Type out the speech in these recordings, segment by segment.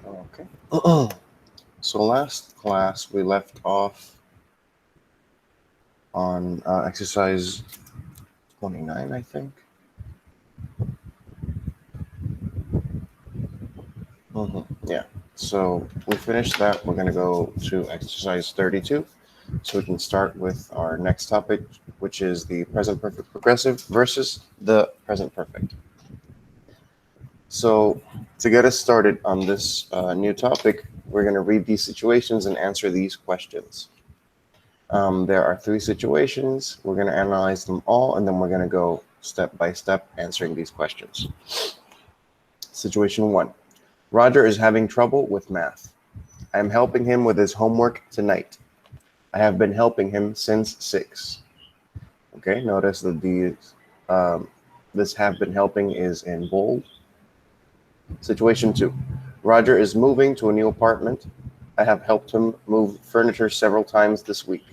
Okay. So last class we left off on exercise 29, I think. Yeah. So we finished that. We're going to go to exercise 32. So we can start with our next topic, which is the present perfect progressive versus the present perfect. So to get us started on this new topic, we're going to read these situations and answer these questions. There are 3 situations. We're going to analyze them all, and then we're going to go step by step answering these questions. Situation 1. Roger is having trouble with math. I am helping him with his homework tonight. I have been helping him since 6. Okay, notice that this have been helping is in bold. Situation 2. Roger is moving to a new apartment. I have helped him move furniture several times this week.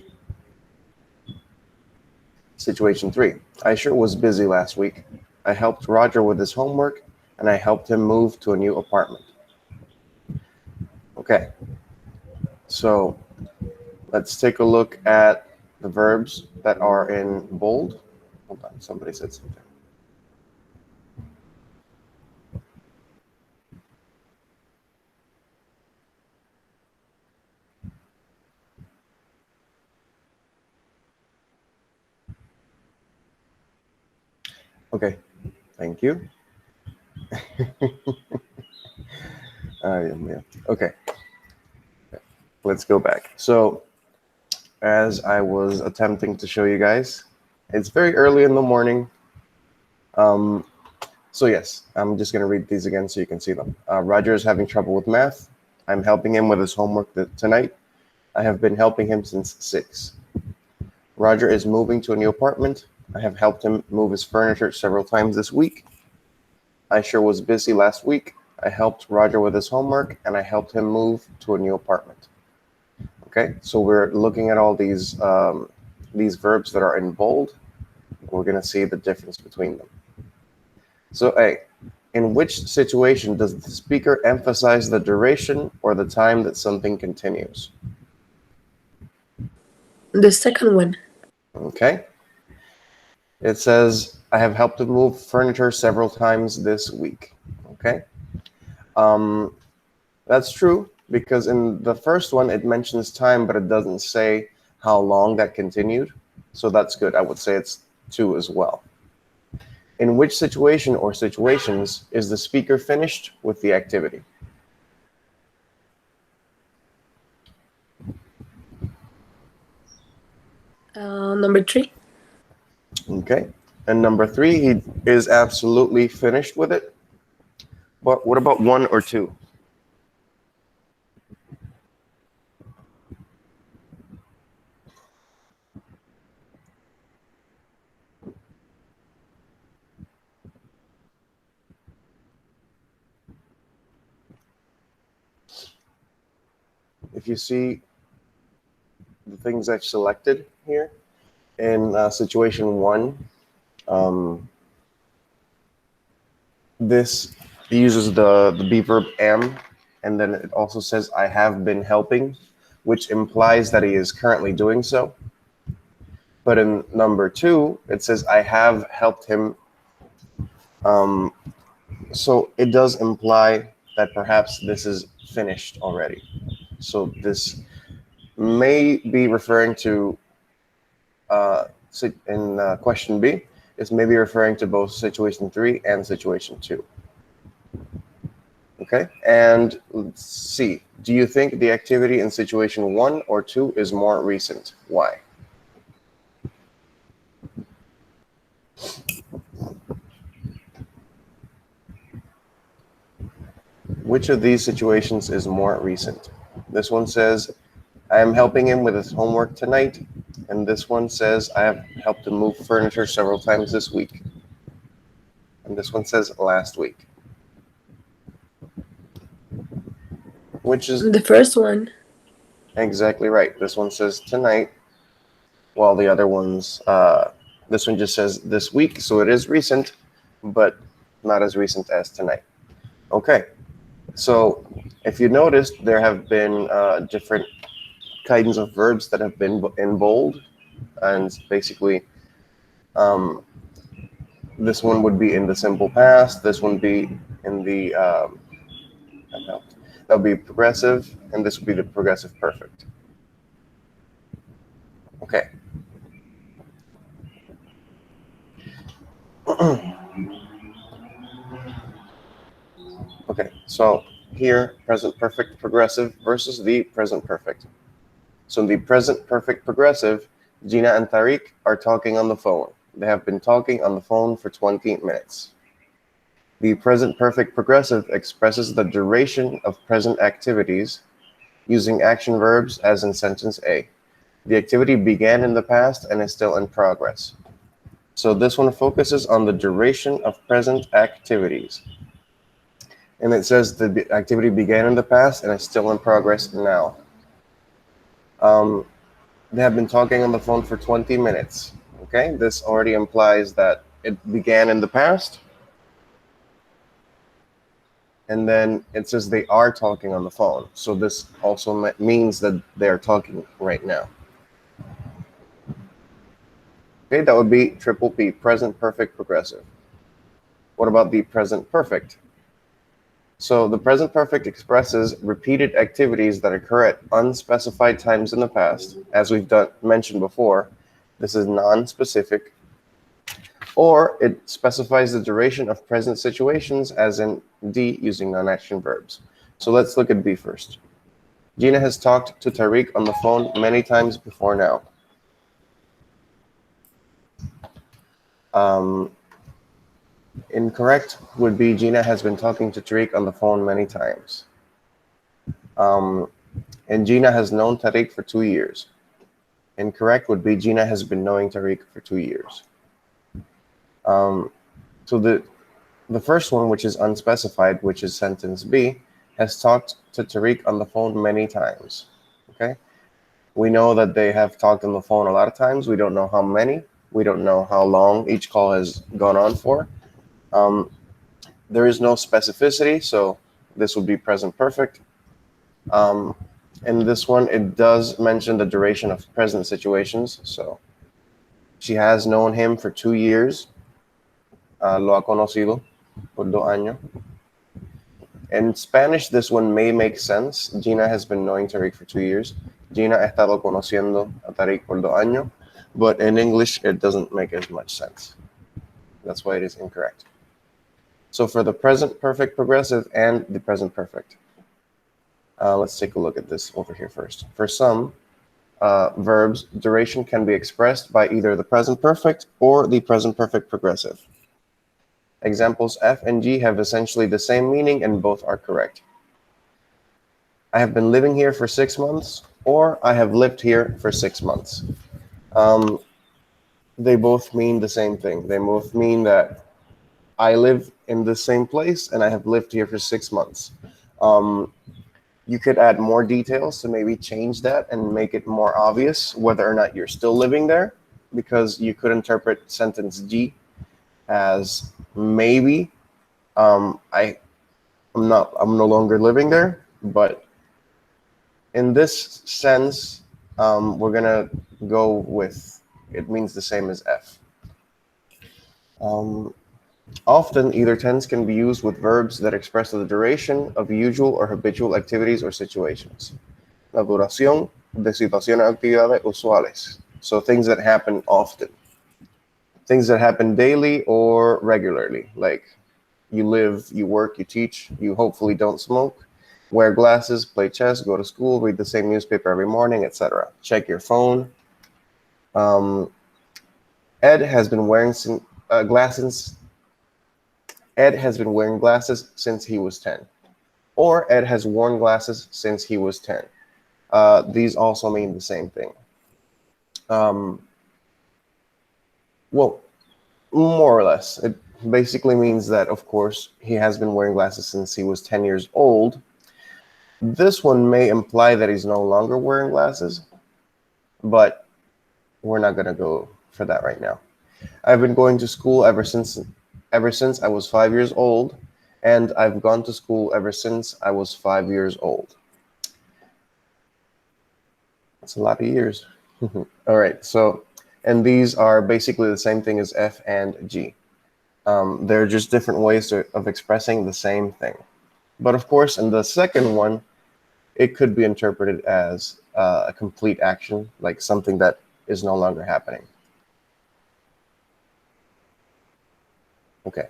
Situation 3. I sure was busy last week. I helped Roger with his homework, and I helped him move to a new apartment. Okay, so let's take a look at the verbs that are in bold. Hold on, somebody said something. Okay, thank you. Yeah. Okay, let's go back. So as I was attempting to show you guys, it's very early in the morning. So yes, I'm just going to read these again so you can see them. Roger is having trouble with math. I'm helping him with his homework tonight. I have been helping him since 6. Roger is moving to a new apartment. I have helped him move his furniture several times this week. I sure was busy last week. I helped Roger with his homework, and I helped him move to a new apartment. Okay, so we're looking at all these verbs that are in bold. We're going to see the difference between them. So A, in which situation does the speaker emphasize the duration or the time that something continues? The second one. Okay. It says, I have helped him move furniture several times this week. Okay. That's true, because in the first one, it mentions time, but it doesn't say how long that continued. So that's good. I would say it's 2 as well. In which situation or situations is the speaker finished with the activity? Number 3. Okay. And number 3, he is absolutely finished with it. But what about 1 or 2? If you see the things I've selected here in situation 1, this uses the be verb am, and then it also says I have been helping, which implies that he is currently doing so. But in number 2, it says I have helped him. So it does imply that perhaps this is finished already. So this may be referring to, in question B, it's maybe referring to both situation 3 and situation 2. Okay, and let's see. Do you think the activity in situation 1 or 2 is more recent? Why? Which of these situations is more recent? This one says, I am helping him with his homework tonight. And this one says, I have helped him move furniture several times this week. And this one says last week. Which is the first one. Exactly right. This one says tonight, while the other ones, this one just says this week. So it is recent, but not as recent as tonight. Okay. So if you noticed, there have been different kinds of verbs that have been in bold, and basically this one would be in the simple past, this one would be in the that would be progressive, and this would be the progressive perfect. Okay. Okay, so here, present perfect progressive versus the present perfect. So in the present perfect progressive, Gina and Tariq are talking on the phone. They have been talking on the phone for 20 minutes. The present perfect progressive expresses the duration of present activities using action verbs as in sentence A. The activity began in the past and is still in progress. So this one focuses on the duration of present activities. And it says the activity began in the past and is still in progress now. They have been talking on the phone for 20 minutes. Okay, this already implies that it began in the past. And then it says they are talking on the phone. So this also means that they're talking right now. Okay, that would be triple P, present perfect progressive. What about the present perfect? So the present perfect expresses repeated activities that occur at unspecified times in the past. As we've mentioned before, this is non-specific. Or it specifies the duration of present situations, as in D, using non-action verbs. So let's look at B first. Gina has talked to Tariq on the phone many times before now. Incorrect would be Gina has been talking to Tariq on the phone many times. And Gina has known Tariq for 2 years. Incorrect would be Gina has been knowing Tariq for 2 years. So the first one, which is unspecified, which is sentence B, has talked to Tariq on the phone many times. Okay? We know that they have talked on the phone a lot of times. We don't know how many. We don't know how long each call has gone on for. There is no specificity, so this would be present perfect. In this one, it does mention the duration of present situations. So she has known him for 2 years. Lo ha conocido por 2 años. In Spanish, this one may make sense. Gina has been knowing Tariq for 2 years. Gina ha estado conociendo a Tariq por 2 años. But in English, it doesn't make as much sense. That's why it is incorrect. So for the present perfect progressive and the present perfect, let's take a look at this over here first. For some verbs, duration can be expressed by either the present perfect or the present perfect progressive. Examples F and G have essentially the same meaning and both are correct. I have been living here for 6 months, or I have lived here for 6 months. They both mean the same thing. They both mean that I live in the same place and I have lived here for 6 months. You could add more details to maybe change that and make it more obvious whether or not you're still living there, because you could interpret sentence G as maybe I'm no longer living there, but in this sense, we're gonna go with it means the same as F. Often, either tense can be used with verbs that express the duration of usual or habitual activities or situations. La duración de situaciones o actividades usuales. So things that happen often. Things that happen daily or regularly, like you live, you work, you teach, you hopefully don't smoke, wear glasses, play chess, go to school, read the same newspaper every morning, etc. Check your phone. Ed has been wearing glasses. Ed has been wearing glasses since he was 10. Or Ed has worn glasses since he was 10. These also mean the same thing. Well, more or less. It basically means that, of course, he has been wearing glasses since he was 10 years old. This one may imply that he's no longer wearing glasses, but we're not going to go for that right now. I've been going to school ever since I was 5 years old. And I've gone to school ever since I was 5 years old. That's a lot of years. All right, so, and these are basically the same thing as F and G. They're just different ways of expressing the same thing. But of course, in the second one, it could be interpreted as a complete action, like something that is no longer happening. Okay.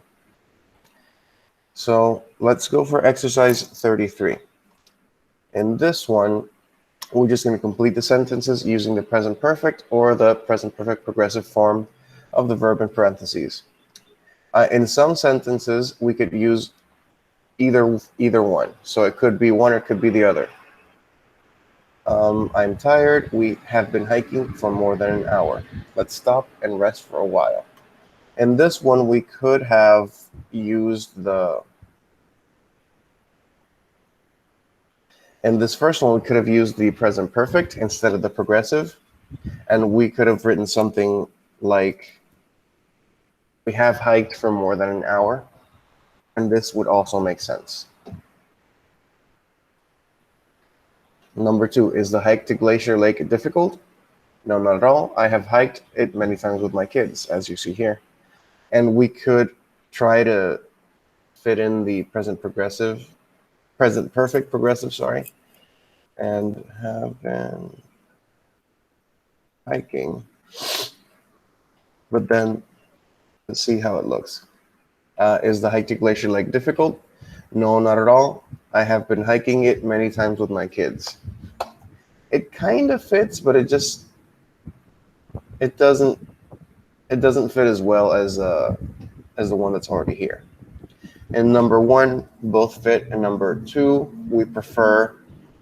So let's go for exercise 33. In this one, we're just going to complete the sentences using the present perfect or the present perfect progressive form of the verb in parentheses. In some sentences, we could use either one. So it could be one or it could be the other. I'm tired. We have been hiking for more than an hour. Let's stop and rest for a while. In this one, we could have used in this first one, we could have used the present perfect instead of the progressive. And we could have written something like, we have hiked for more than an hour. And this would also make sense. Number 2, is the hike to Glacier Lake difficult? No, not at all. I have hiked it many times with my kids, as you see here. And we could try to fit in the present perfect progressive, sorry, and have been hiking. But then let's see how it looks. Is the hike to Glacier Lake difficult? No, not at all. I have been hiking it many times with my kids. It kind of fits, but it doesn't fit as well as the one that's already here. And number 1, both fit, and number 2, we prefer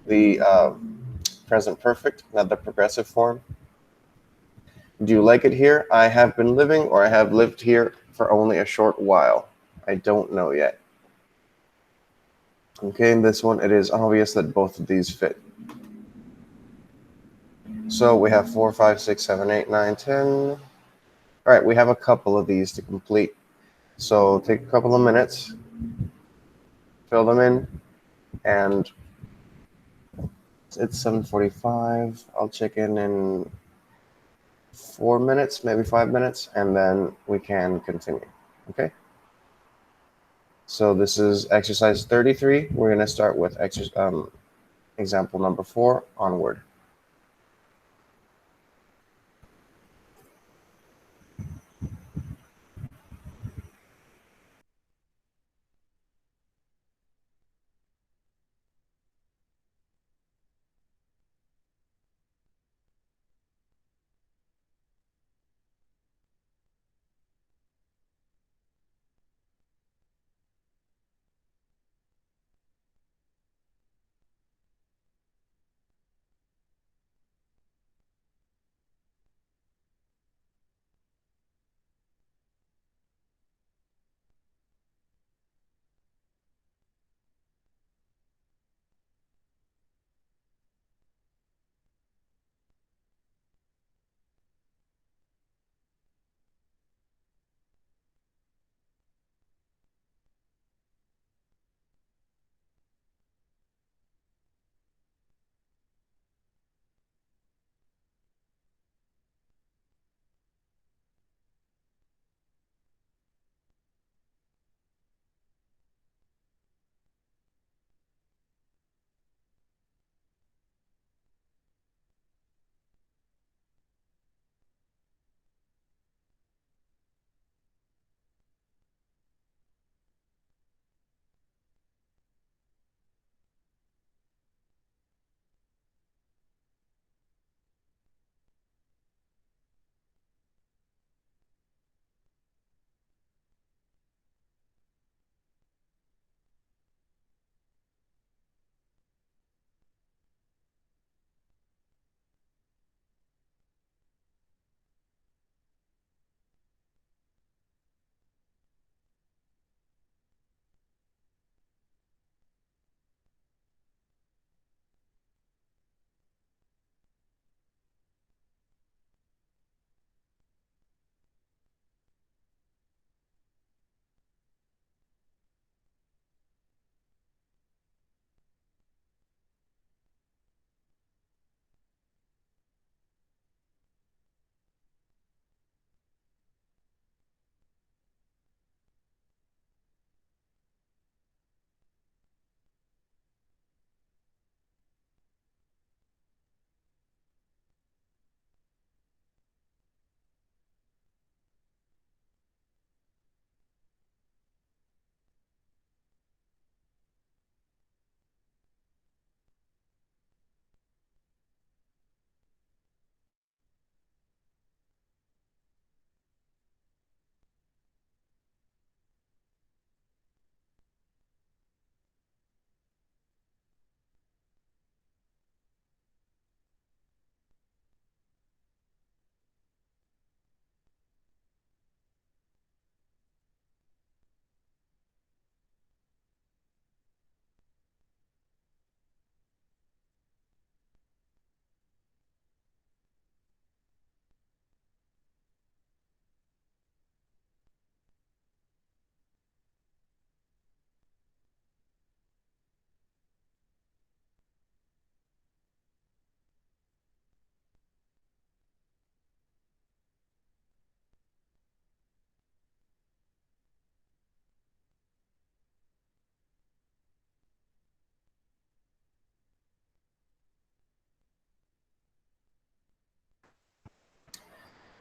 the present perfect, not the progressive form. Do you like it here? I have been living, or I have lived here for only a short while. I don't know yet. Okay, in this one, it is obvious that both of these fit. So we have 4, 5, 6, 7, 8, 9, 10. All right, we have a couple of these to complete. So take a couple of minutes, fill them in, and it's 7:45. I'll check in 4 minutes, maybe 5 minutes, and then we can continue. Okay? So this is exercise 33. We're going to start with example number 4 onward.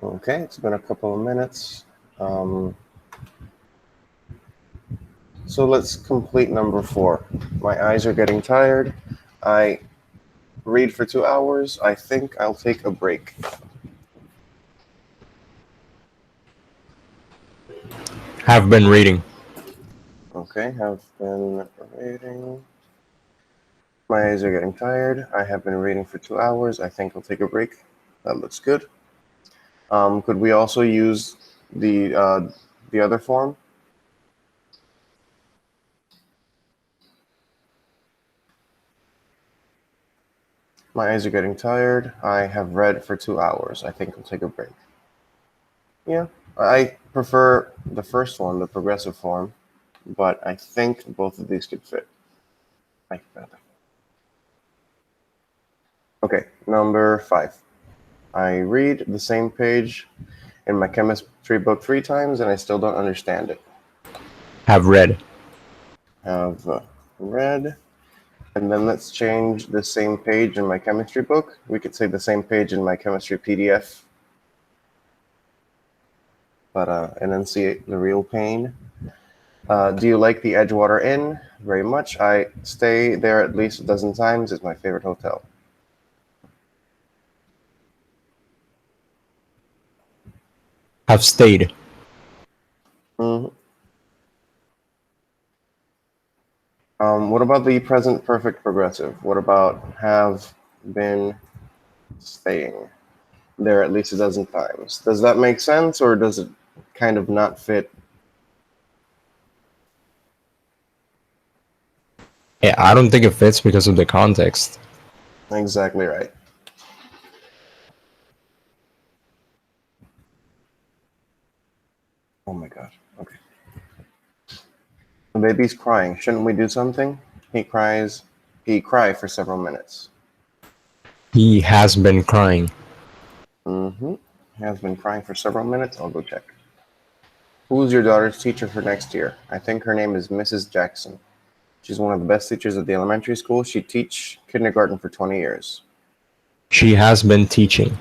Okay, it's been a couple of minutes. So let's complete number 4. My eyes are getting tired. I read for 2 hours. I think I'll take a break. Have been reading. Okay, have been reading. My eyes are getting tired. I have been reading for 2 hours. I think I'll take a break. That looks good. Could we also use the other form? My eyes are getting tired. I have read for 2 hours. I think I'll take a break. Yeah, I prefer the first one, the progressive form, but I think both of these could fit. Like that. Okay, number 5. I read the same page in my chemistry book 3 times and I still don't understand it. Have read. Have read. And then let's change the same page in my chemistry book. We could say the same page in my chemistry PDF. But enunciate the real pain. Do you like the Edgewater Inn? Very much. I stay there at least a dozen times. It's my favorite hotel. Have stayed. Mm-hmm. What about the present perfect progressive? What about have been staying there at least a dozen times? Does that make sense, or does it kind of not fit? Yeah, I don't think it fits because of the context. Exactly right. Oh my god. Okay. The baby's crying. Shouldn't we do something? He cries. He cried for several minutes. He has been crying. Mm-hmm. He has been crying for several minutes. I'll go check. Who's your daughter's teacher for next year? I think her name is Mrs. Jackson. She's one of the best teachers at the elementary school. She teach kindergarten for 20 years. She has been teaching.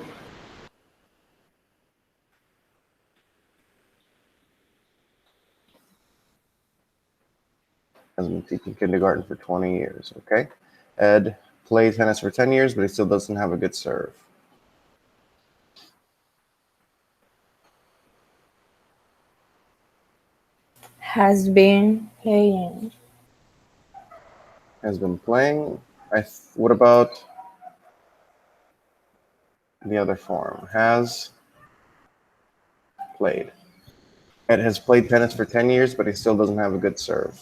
Has been teaching kindergarten for 20 years. Okay. Ed played tennis for 10 years, but he still doesn't have a good serve. Has been playing. Has been playing. What about the other form? Has played. Ed has played tennis for 10 years, but he still doesn't have a good serve.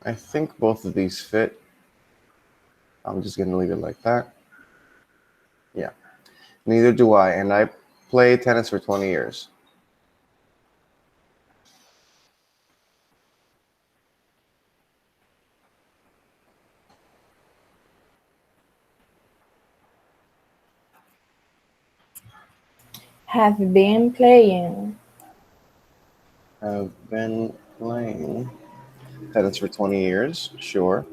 I think both of these fit. I'm just going to leave it like that. Yeah. Neither do I, and I play tennis for 20 years. Have been playing. Have been playing tennis for 20 years, sure.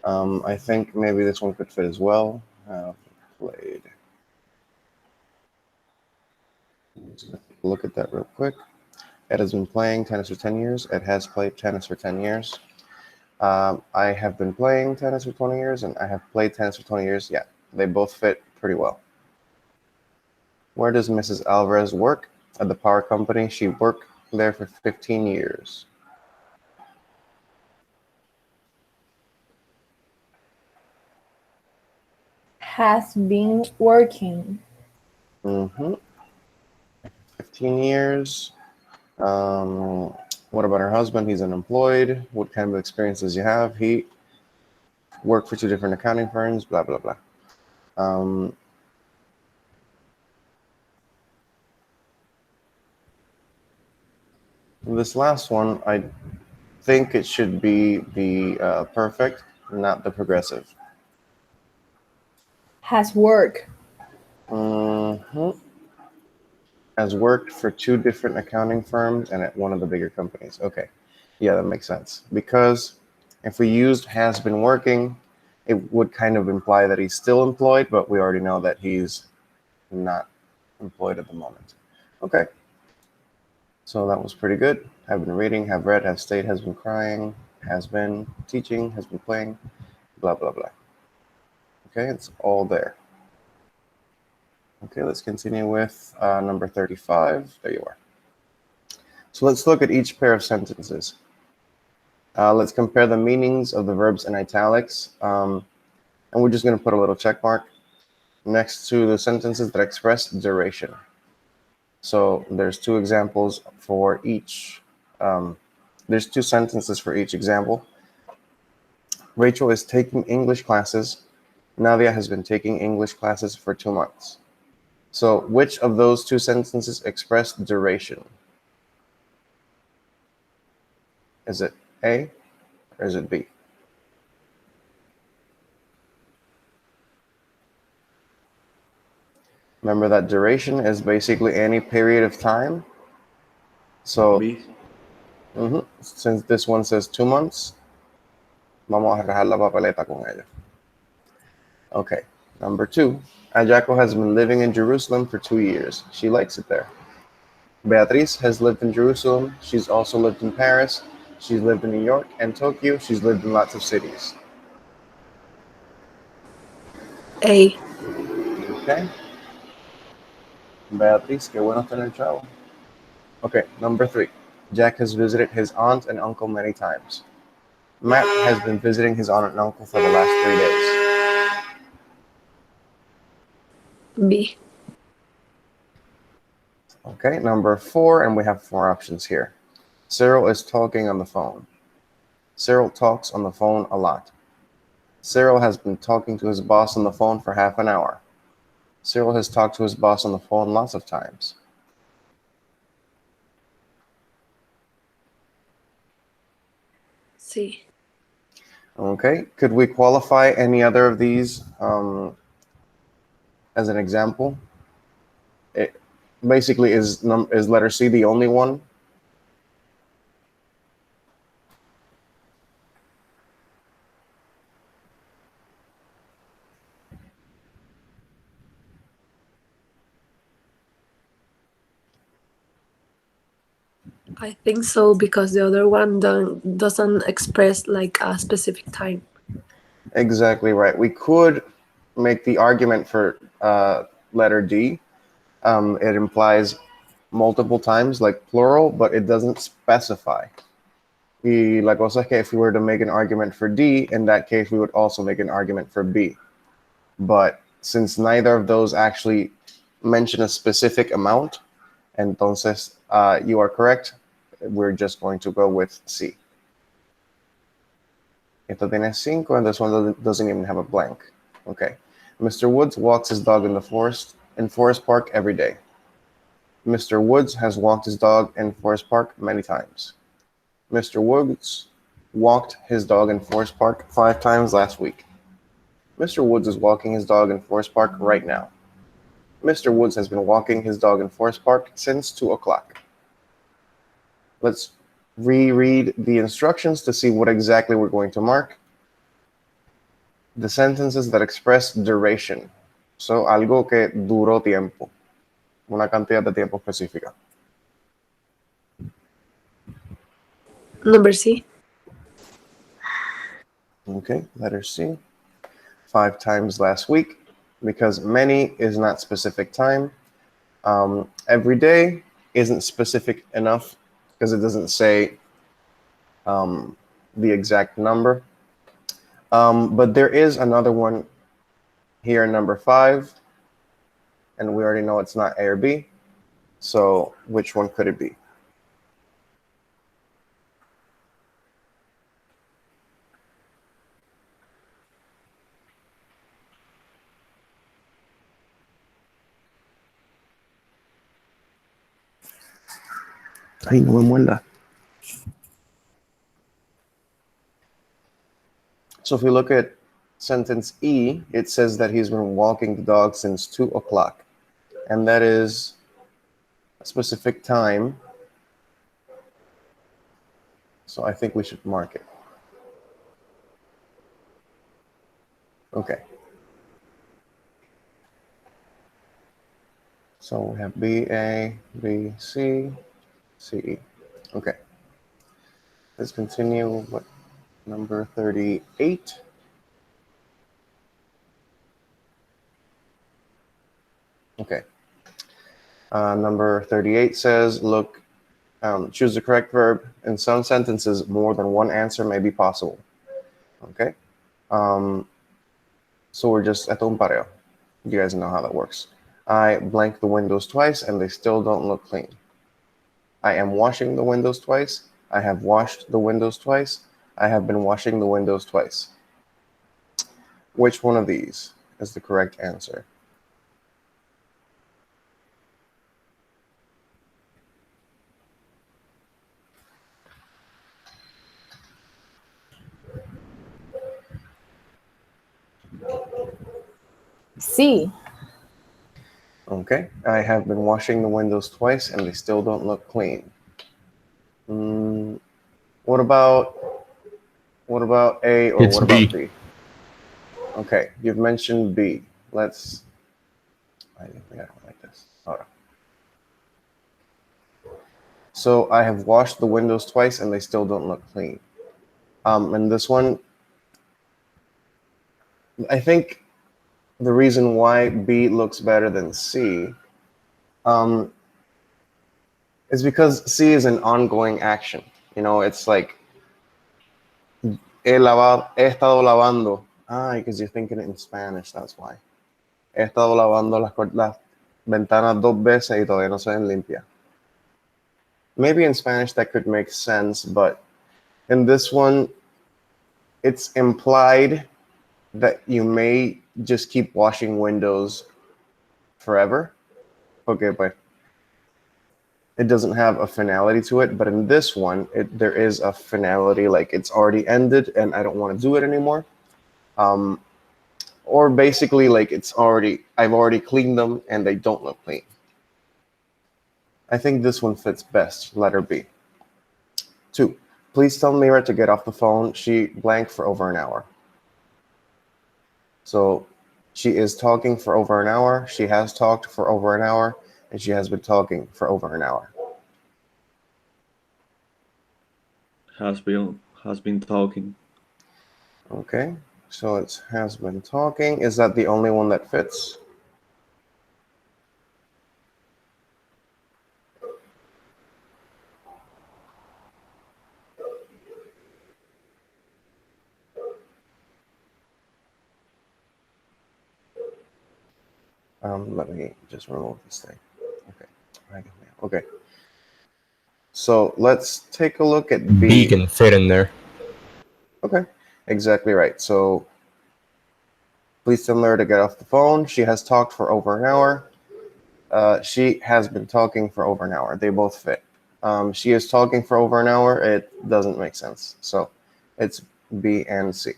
I think maybe this one could fit as well. Have played. Let's look at that real quick. Ed has been playing tennis for 10 years. Ed has played tennis for 10 years. I have been playing tennis for 20 years, and I have played tennis for 20 years. Yeah, they both fit pretty well. Where does Mrs. Alvarez work? At the power company. She worked there for 15 years. Has been working. Mm-hmm. 15 years. What about her husband? He's unemployed. What kind of experience does he have? He worked for 2 different accounting firms, blah, blah, blah. This last one, I think it should be the perfect, not the progressive. Has work. Mm-hmm. Has worked for 2 different accounting firms and at one of the bigger companies. Okay. Yeah, that makes sense. Because if we used has been working, it would kind of imply that he's still employed, but we already know that he's not employed at the moment. Okay. So that was pretty good. Have been reading, have read, have stayed, has been crying, has been teaching, has been playing, blah, blah, blah. Okay, it's all there. Okay, let's continue with number 35. There you are. So let's look at each pair of sentences. Let's compare the meanings of the verbs in italics. And we're just going to put a little check mark next to the sentences that express duration. So there's two examples for each. There's two sentences for each example. Rachel is taking English classes. Nadia has been taking English classes for 2 months. So which of those two sentences express duration? Is it A or is it B? Remember that duration is basically any period of time. So B. since this one says 2 months, vamos a dejar la papeleta con ella. Okay, number 2. Ayako has been living in Jerusalem for 2 years. She likes it there. Beatriz has lived in Jerusalem. She's also lived in Paris. She's lived in New York and Tokyo. She's lived in lots of cities. A. Okay. Beatriz, qué bueno tener chavo. Okay, number 3. Jack has visited his aunt and uncle many times. Matt has been visiting his aunt and uncle for the last 3 days. B. Okay, number 4, and we have 4 options here. Cyril is talking on the phone. Cyril talks on the phone a lot. Cyril has been talking to his boss on the phone for half an hour. Cyril has talked to his boss on the phone lots of times. C. Okay, could we qualify any other of these as an example? It basically is letter C the only one? I think so, because the other one doesn't express like a specific time. Exactly right. We could make the argument for letter D. It implies multiple times, like plural, but it doesn't specify. Y la cosa es que if we were to make an argument for D, in that case, we would also make an argument for B. But since neither of those actually mention a specific amount, entonces you are correct. We're just going to go with C. Esto tiene 5, and this one doesn't even have a blank. Okay. Mr. Woods walks his dog in Forest Park every day. Mr. Woods has walked his dog in Forest Park many times. Mr. Woods walked his dog in Forest Park 5 times last week. Mr. Woods is walking his dog in Forest Park right now. Mr. Woods has been walking his dog in Forest Park since 2 o'clock. Let's reread the instructions to see what exactly we're going to mark. The sentences that express duration. So, algo que duró tiempo. Una cantidad de tiempo específica. Number C. Okay, letter C. 5 times last week, because many is not specific time. Every day isn't specific enough because it doesn't say the exact number. But there is another one here, number 5, and we already know it's not A or B. So which one could it be? Ay, no me muerda. So if we look at sentence E, it says that he's been walking the dog since 2 o'clock. And that is a specific time. So I think we should mark it. Okay. So we have B, A, B, C, C, E. Okay. Let's continue with number 38. Okay. Number 38 says, look, choose the correct verb. In some sentences, more than one answer may be possible. Okay. So we're just at un pareo. You guys know how that works. I blank the windows twice and they still don't look clean. I am washing the windows twice. I have washed the windows twice. I have been washing the windows twice. Which one of these is the correct answer? C. Okay. I have been washing the windows twice and they still don't look clean. What about A or It's what about B. B? Okay, you've mentioned B. I think I don't like this. Hold on. So I have washed the windows twice and they still don't look clean. And this one, I think the reason why B looks better than C is because C is an ongoing action. You know, it's like he estado lavando. Because you're thinking it in Spanish, that's why. He estado lavando las ventanas 2 veces y todavía no se ven limpias. Maybe in Spanish that could make sense, but in this one, it's implied that you may just keep washing windows forever. Okay, but it doesn't have a finality to it. But in this one, there is a finality, like it's already ended and I don't want to do it anymore. Or basically like I've already cleaned them and they don't look clean. I think this one fits best, letter B. 2, please tell Mira to get off the phone. She blanked for over an hour. So she is talking for over an hour. She has talked for over an hour. And she has been talking for over an hour. Has been talking. Okay, so it has been talking. Is that the only one that fits? Let me just remove this thing. Okay. Okay. So let's take a look at B. B can fit in there. Okay, exactly right. So please tell her to get off the phone. She has talked for over an hour. She has been talking for over an hour. They both fit. She is talking for over an hour. It doesn't make sense. So it's B and C.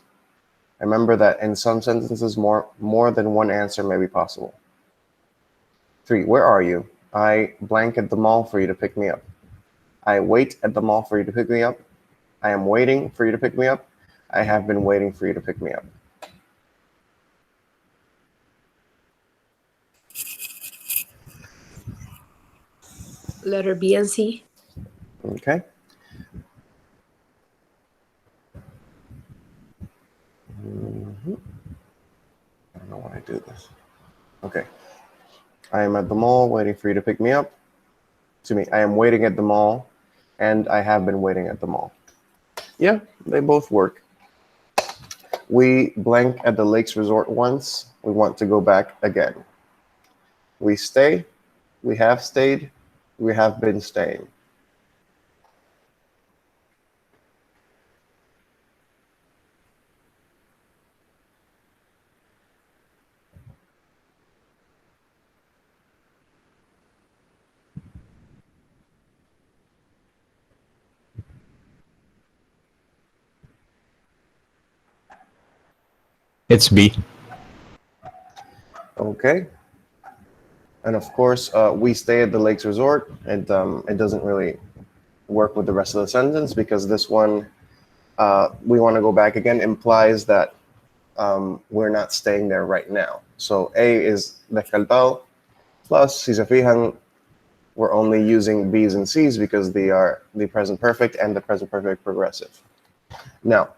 Remember that in some sentences, more than one answer may be possible. 3, where are you? I blank at the mall for you to pick me up. I wait at the mall for you to pick me up. I am waiting for you to pick me up. I have been waiting for you to pick me up. Letter B and C. Okay. I don't know why I do this. Okay. I am at the mall waiting for you to pick me up. I am waiting at the mall, and I have been waiting at the mall. Yeah, they both work. We blank at the Lakes Resort once. We want to go back again. We stay. We have stayed. We have been staying. It's B. Okay. And of course, we stay at the Lakes Resort. It doesn't really work with the rest of the sentence because this one, we want to go back again, implies that we're not staying there right now. So A is descartado. Plus, si se fijan, we're only using B's and C's because they are the present perfect and the present perfect progressive. Now,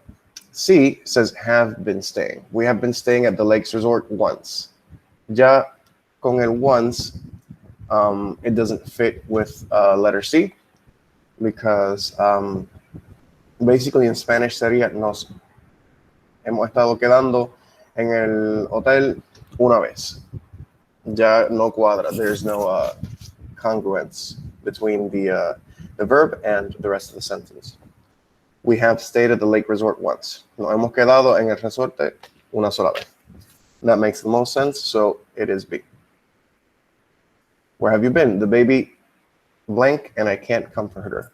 C says have been staying. We have been staying at the Lakes Resort once. Ya con el once, it doesn't fit with letter C because basically in Spanish sería nos hemos estado quedando en el hotel una vez. Ya no cuadra. There's no congruence between the verb and the rest of the sentence. We have stayed at the lake resort once. Nos hemos quedado en el resorte una sola vez. That makes the most sense, so it is B. Where have you been? The baby blank, and I can't comfort her.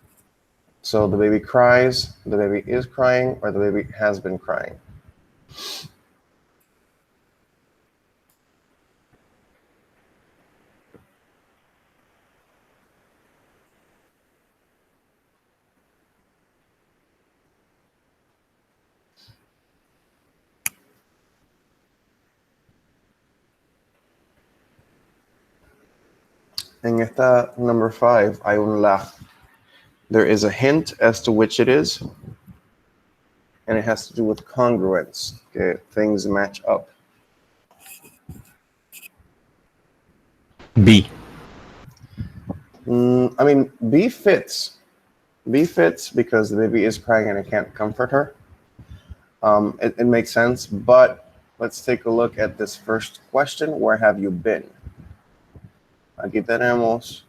So the baby cries, the baby is crying, or the baby has been crying. En esta number 5, hay un la. There is a hint as to which it is, and it has to do with congruence. Okay, things match up. B. I mean, B fits. B fits because the baby is crying and I can't comfort her. It makes sense, but let's take a look at this first question. Where have you been? Aquí tenemos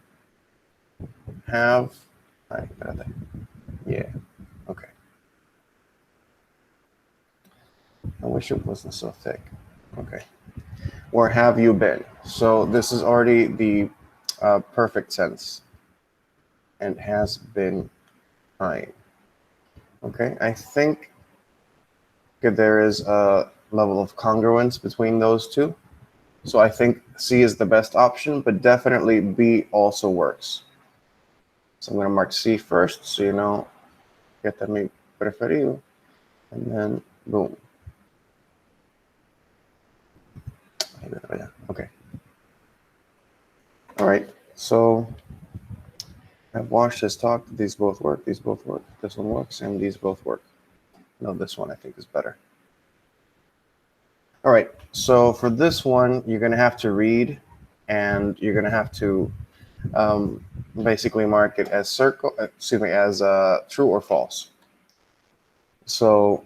have. Ay, espérate. Yeah, okay. I wish it wasn't so thick. Okay. Where have you been? So this is already the perfect sense and has been crying. Okay, I think that there is a level of congruence between those two. So I think C is the best option, but definitely B also works. So I'm going to mark C first, so you know, este es mi preferido, and then boom. Okay. All right, so I've watched this talk. These both work. These both work. This one works, and these both work. No, this one I think is better. All right, so for this one, you're going to have to read, and you're going to have to basically mark it as as true or false. So,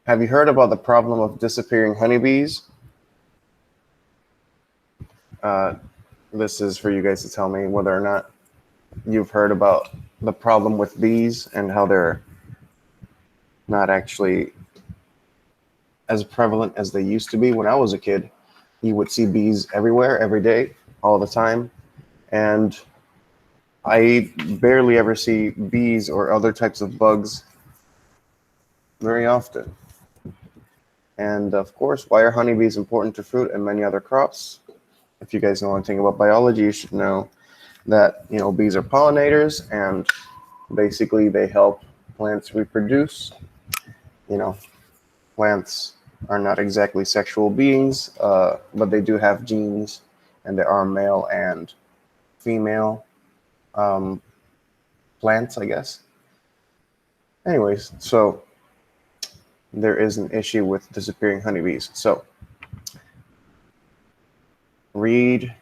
have you heard about the problem of disappearing honeybees? This is for you guys to tell me whether or not you've heard about the problem with bees and how they're not actually as prevalent as they used to be. When I was a kid, you would see bees everywhere, every day, all the time. And I barely ever see bees or other types of bugs very often. And of course, why are honeybees important to fruit and many other crops? If you guys know anything about biology, you should know that, you know, bees are pollinators and basically they help plants reproduce. You know, plants are not exactly sexual beings, but they do have genes, and there are male and female plants, I guess. Anyways, so there is an issue with disappearing honeybees. So read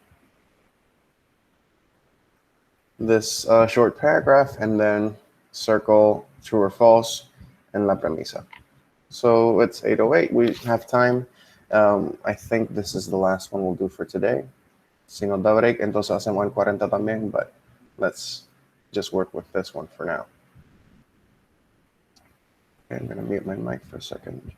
this short paragraph and then circle true or false and la premisa. So it's 8:08. We have time. I think this is the last one we'll do for today. Si nos da break, entonces hacemos el 40 también, but let's just work with this one for now. Okay, I'm going to mute my mic for a second.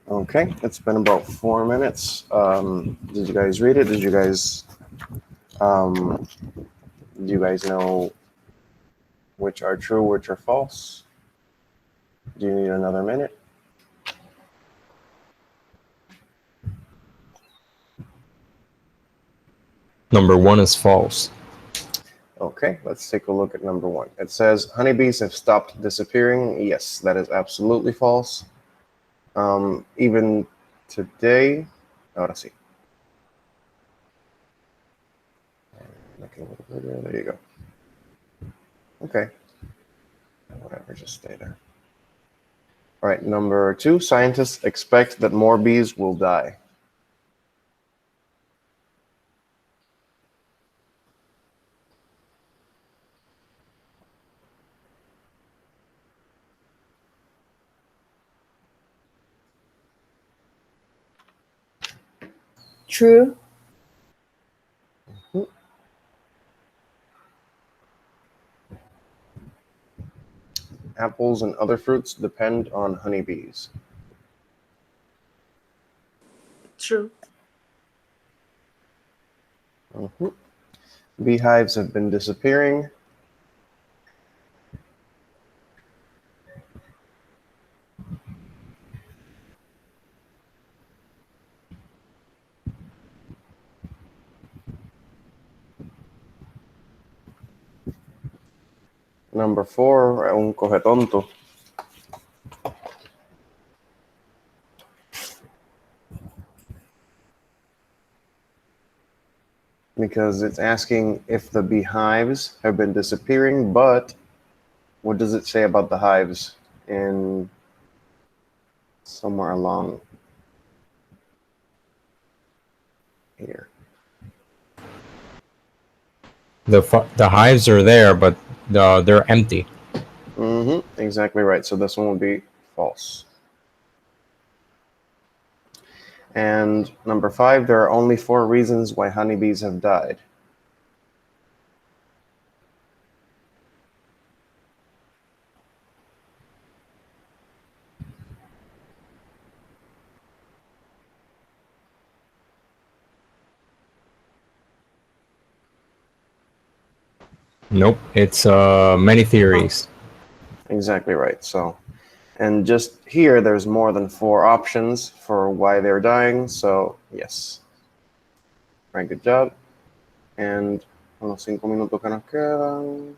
Okay, it's been about 4 minutes. Did you guys read it? Did you guys do you guys know which are true, which are false? Do you need another minute? Number 1 is false. Okay, let's take a look at number 1. It says honeybees have stopped disappearing. Yes, that is absolutely false. Even today, ahora sí. Okay, there you go. Okay, whatever, just stay there. All right, number 2, scientists expect that more bees will die. True. Apples and other fruits depend on honeybees. True. Beehives have been disappearing. Number 4, un cogetonto. Because it's asking if the beehives have been disappearing, but what does it say about the hives in somewhere along here? The hives are there, but they're empty. Exactly right. So this one would be false. And number 5, there are only 4 reasons why honeybees have died. Nope, it's many theories. Exactly right. So, and just here, there's more than 4 options for why they're dying. So, yes. Right, good job. And unos 5 minutos que nos quedan.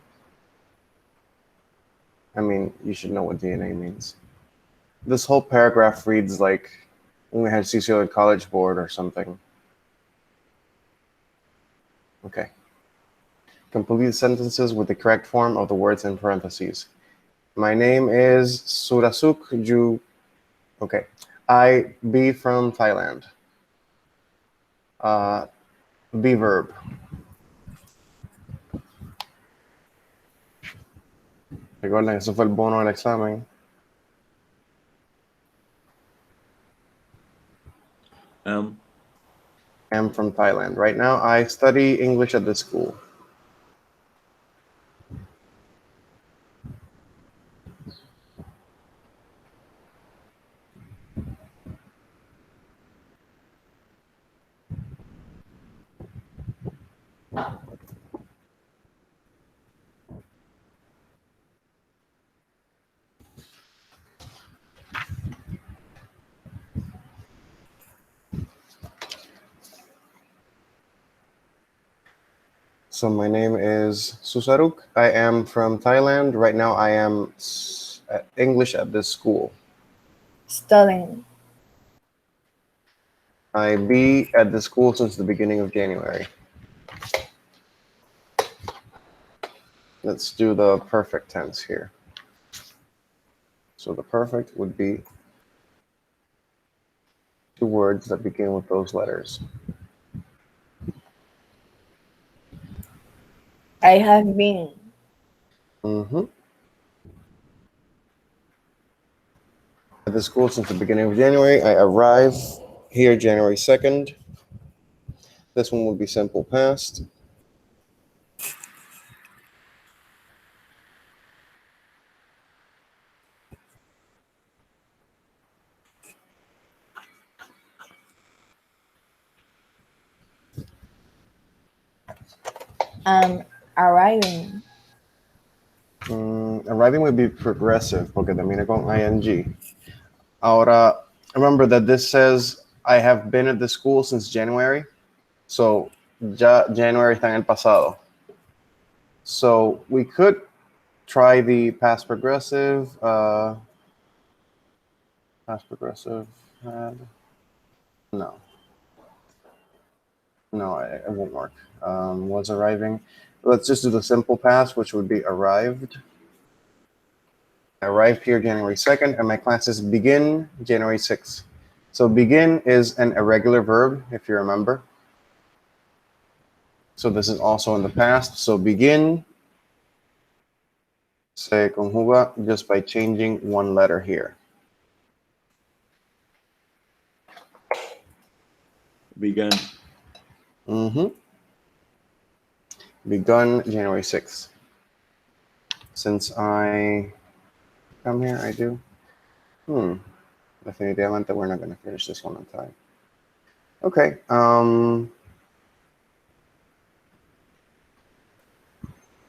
I mean, you should know what DNA means. This whole paragraph reads like un ejercicio del College Board or something. Okay. Complete sentences with the correct form of the words in parentheses. My name is Surasuk Ju. Okay. I be from Thailand. Be verb. Recuerden, eso fue el bono del examen. I'm from Thailand. Right now, I study English at this school. So my name is Susaruk. I am from Thailand. Right now, I am English at this school. Studying. I be at the school since the beginning of January. Let's do the perfect tense here. So the perfect would be 2 words that begin with those letters. I have been. At the school since the beginning of January. I arrive here January 2nd. This one will be simple past. Arriving. Arriving would be progressive porque termina con ing. Ahora, remember that this says I have been at the school since January. So, ya January está en el pasado. So, we could try the past progressive. Past progressive. No. No, it won't work. Was arriving. Let's just do the simple past, which would be arrived. I arrived here January 2nd, and my classes begin January 6th. So begin is an irregular verb, if you remember. So this is also in the past. So begin se conjuga just by changing one letter here. Began. Begun January 6th. Since I come here, I do. Definitivamente we're not going to finish this one on time. Okay.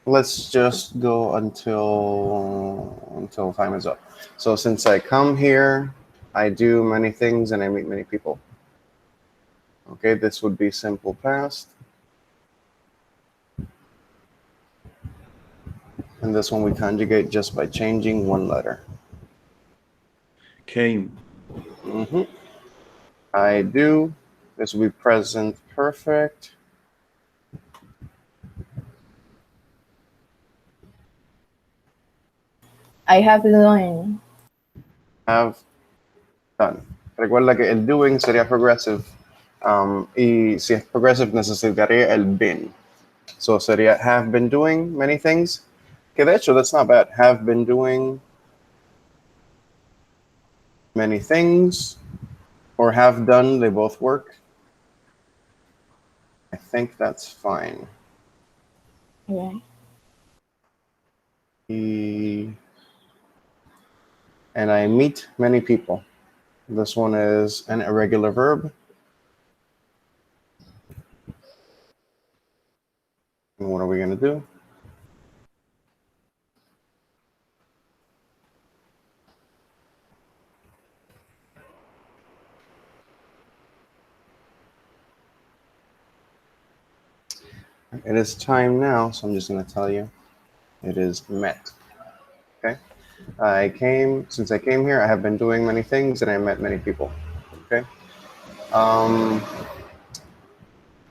Let's just go until time is up. So since I come here, I do many things and I meet many people. Okay, this would be simple past. And this one we conjugate just by changing one letter. Came. I do. This will be present perfect. I have done. Have done. Recuerda que el doing sería progressive. Y si es progressive necesitaría el been. So sería have been doing many things. Que de hecho, that's not bad. Have been doing many things. Or have done, they both work. I think that's fine. Okay. And I meet many people. This one is an irregular verb. And what are we going to do? It is time now, so I'm just going to tell you it is met. Okay? Since I came here, I have been doing many things and I met many people. Okay?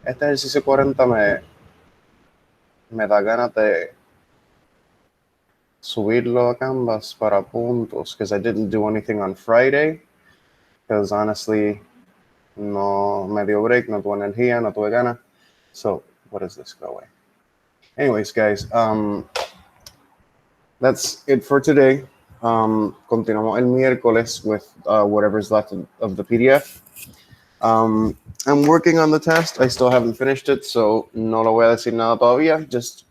Este ejercicio 40 me da ganas de subirlo a Canvas para puntos because I didn't do anything on Friday because honestly, no me dio break, no tuve energía, no tuve ganas. So, what does this go away? Anyways, guys, that's it for today. Continuamos el miércoles with whatever's left of the PDF. I'm working on the test. I still haven't finished it, so no le voy a decir nada todavía. Just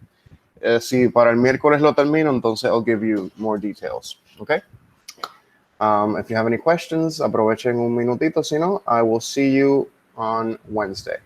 si para el miércoles lo termino, entonces I'll give you more details. Okay? If you have any questions, aprovechen un minutito. Si no, I will see you on Wednesday.